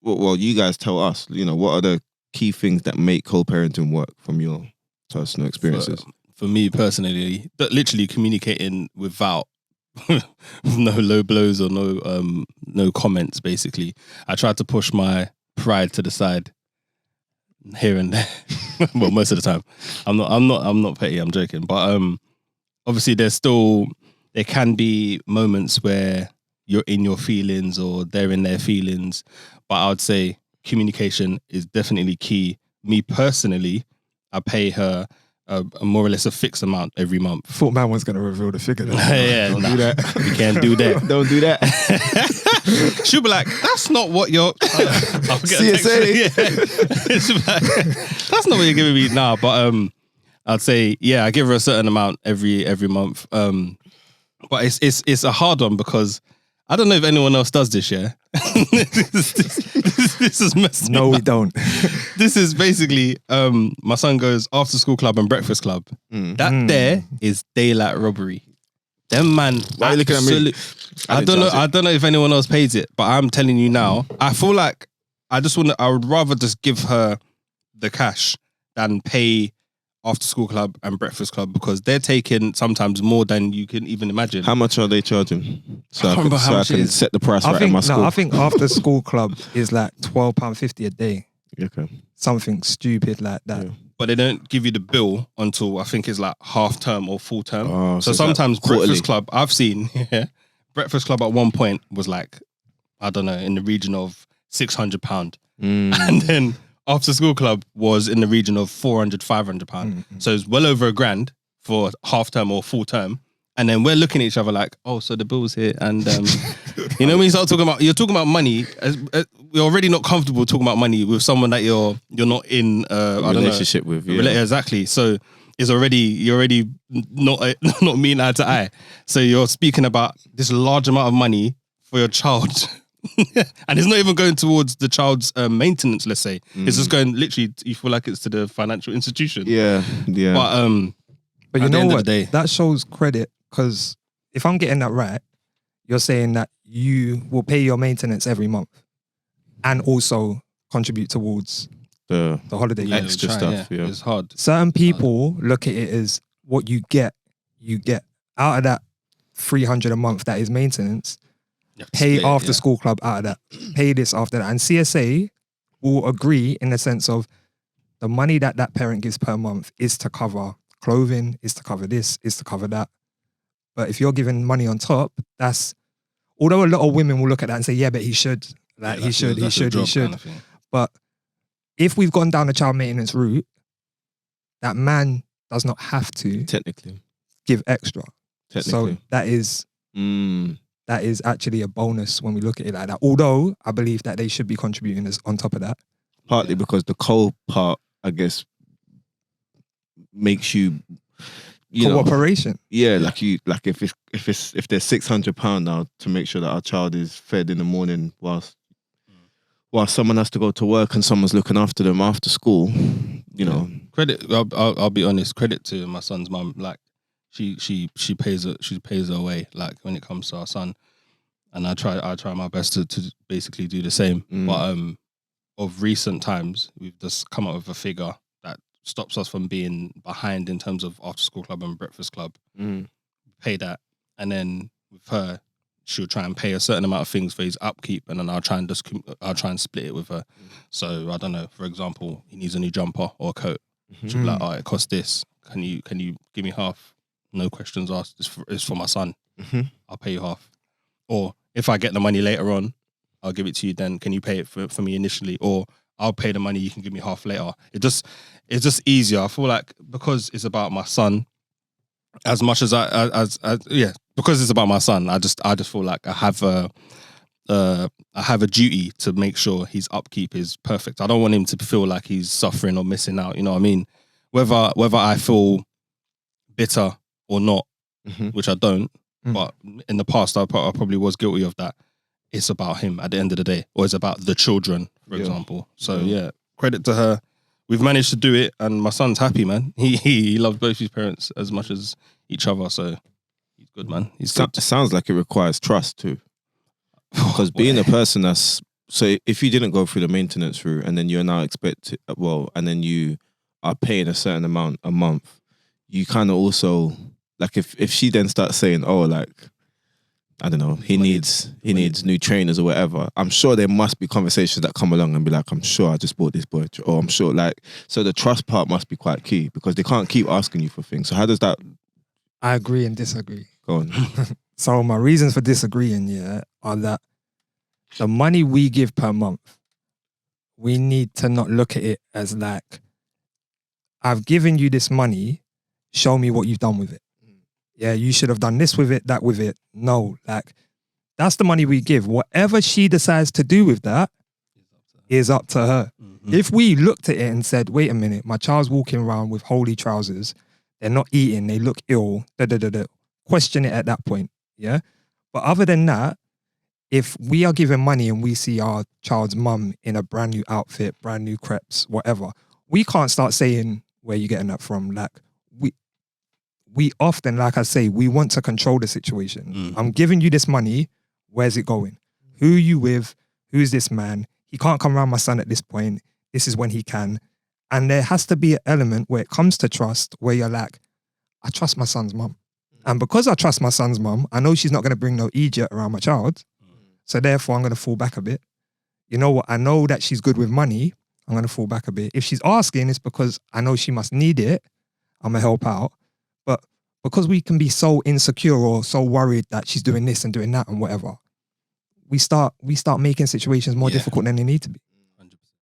well, you guys tell us, what are the key things that make co-parenting work from your personal experiences? For me personally, literally communicating without no low blows or no comments. Basically, I try to push my pride to the side here and there. Well, most of the time, I'm not petty. I'm joking, but obviously, there can be moments where you're in your feelings or they're in their feelings. But I would say communication is definitely key. Me personally, I pay her a more or less a fixed amount every month. Thought man was going to reveal the figure. Yeah, Don't do that. We can't do that. Don't do that. She'll be like, that's not what you're... I'll get a text. Yeah. She'll be like, that's not what you're giving me now. But I'd say, yeah, I give her a certain amount every month. But it's a hard one because I don't know if anyone else does this, yeah? This is messed No, me we up. don't. This is basically, my son goes after school club and breakfast club. That there is daylight robbery. Them man, Why are you looking at me? I don't know if anyone else pays it, but I'm telling you now, I feel like I would rather just give her the cash than pay after school club and breakfast club because they're taking sometimes more than you can even imagine. How much are they charging? So I I can't remember how can much it is. set the price right in my school. I think after school club is like £12.50 a day. Okay. Something stupid like that. Yeah. But they don't give you the bill until I think it's like half term or full term. Oh, so it's sometimes like quarterly. breakfast club, I've seen, breakfast club at one point was like, I don't know, in the region of £600. And then after school club was in the region of £400, £500. So it's well over £1,000 for half term or full term. And then we're looking at each other like, oh, so the bill's here. And when you start you're talking about money, you're already not comfortable talking about money with someone that you're not in a relationship with. Yeah. Exactly. So you're already not meeting eye to eye. So you're speaking about this large amount of money for your child. And it's not even going towards the child's maintenance, let's say. It's just going literally, you feel like it's to the financial institution. Yeah. But you at the know end of what? the day, That shows credit because if I'm getting that right, you're saying that you will pay your maintenance every month and also contribute towards The holiday. yeah, extra try, stuff, yeah. It's hard. Certain people look at it as what you get out of that 300 a month that is maintenance. You have to Pay split it, after school club out of that. Pay this after that. And CSA will agree in the sense of the money that parent gives per month is to cover clothing, is to cover this, is to cover that. But if you're giving money on top, although a lot of women will look at that and say, yeah, but he should. Like, he should. Kind of thing. But if we've gone down the child maintenance route, that man does not have to technically. give extra. So that is Mm. actually a bonus when we look at it like that. Although I believe that they should be contributing as on top of that. Partly because the coal part, I guess, makes you know, Cooperation. like if there's £600 now to make sure that our child is fed in the morning whilst someone has to go to work and someone's looking after them after school, you know. Credit. I'll be honest. Credit to my son's mum. Like she pays her way. Like when it comes to our son, and I try my best to basically do the same. But of recent times, we've just come up with a figure that stops us from being behind in terms of after school club and breakfast club. Pay that, and then with her, she'll try and pay a certain amount of things for his upkeep, and then I'll try and split it with her. So I don't know. For example, he needs a new jumper or a coat. She'll be like, "Oh, it costs this. Can you give me half? No questions asked. It's for my son. I'll pay you half. Or if I get the money later on, I'll give it to you. Then can you pay it for me initially? Or I'll pay the money. You can give me half later. It's just easier. I feel like because it's about my son, as much as because it's about my son, I just feel like I have a duty to make sure his upkeep is perfect. I don't want him to feel like he's suffering or missing out. You know what I mean? Whether I feel bitter or not, which I don't, but in the past I probably was guilty of that. It's about him at the end of the day, or it's about the children, for example. So credit to her. We've managed to do it, and my son's happy, man. He loves both his parents as much as each other, so he's good, man. He's good. It sounds like it requires trust too, because being a person that's so if you didn't go through the maintenance route and then you're now expected, and then you are paying a certain amount a month, you kind of also, like, if she then starts saying, oh, like, I don't know, he needs new trainers or whatever, I'm sure there must be conversations that come along and be like, I'm sure I just bought this boy, or I'm sure, like, so the trust part must be quite key because they can't keep asking you for things. So how does that? I agree and disagree. Go on. So my reasons for disagreeing, are that the money we give per month, we need to not look at it as like, I've given you this money, show me what you've done with it. Yeah, you should have done this with it, that with it. No, like, that's the money we give. Whatever she decides to do with that is up to her. Mm-hmm. If we looked at it and said, wait a minute, my child's walking around with holy trousers, they're not eating, they look ill, question it at that point, yeah? But other than that, if we are giving money and we see our child's mum in a brand new outfit, brand new crepes, whatever, we can't start saying, where are you getting that from? Like, we often, like I say, we want to control the situation. Mm. I'm giving you this money. Where's it going? Who are you with? Who's this man? He can't come around my son at this point. This is when he can. And there has to be an element where it comes to trust where you're like, I trust my son's mum. And because I trust my son's mum, I know she's not going to bring no idiot around my child. So therefore, I'm going to fall back a bit. You know what? I know that she's good with money. I'm going to fall back a bit. If she's asking, it's because I know she must need it. I'm going to help out. But because we can be so insecure or so worried that she's doing this and doing that and whatever, we start making situations more difficult than they need to be.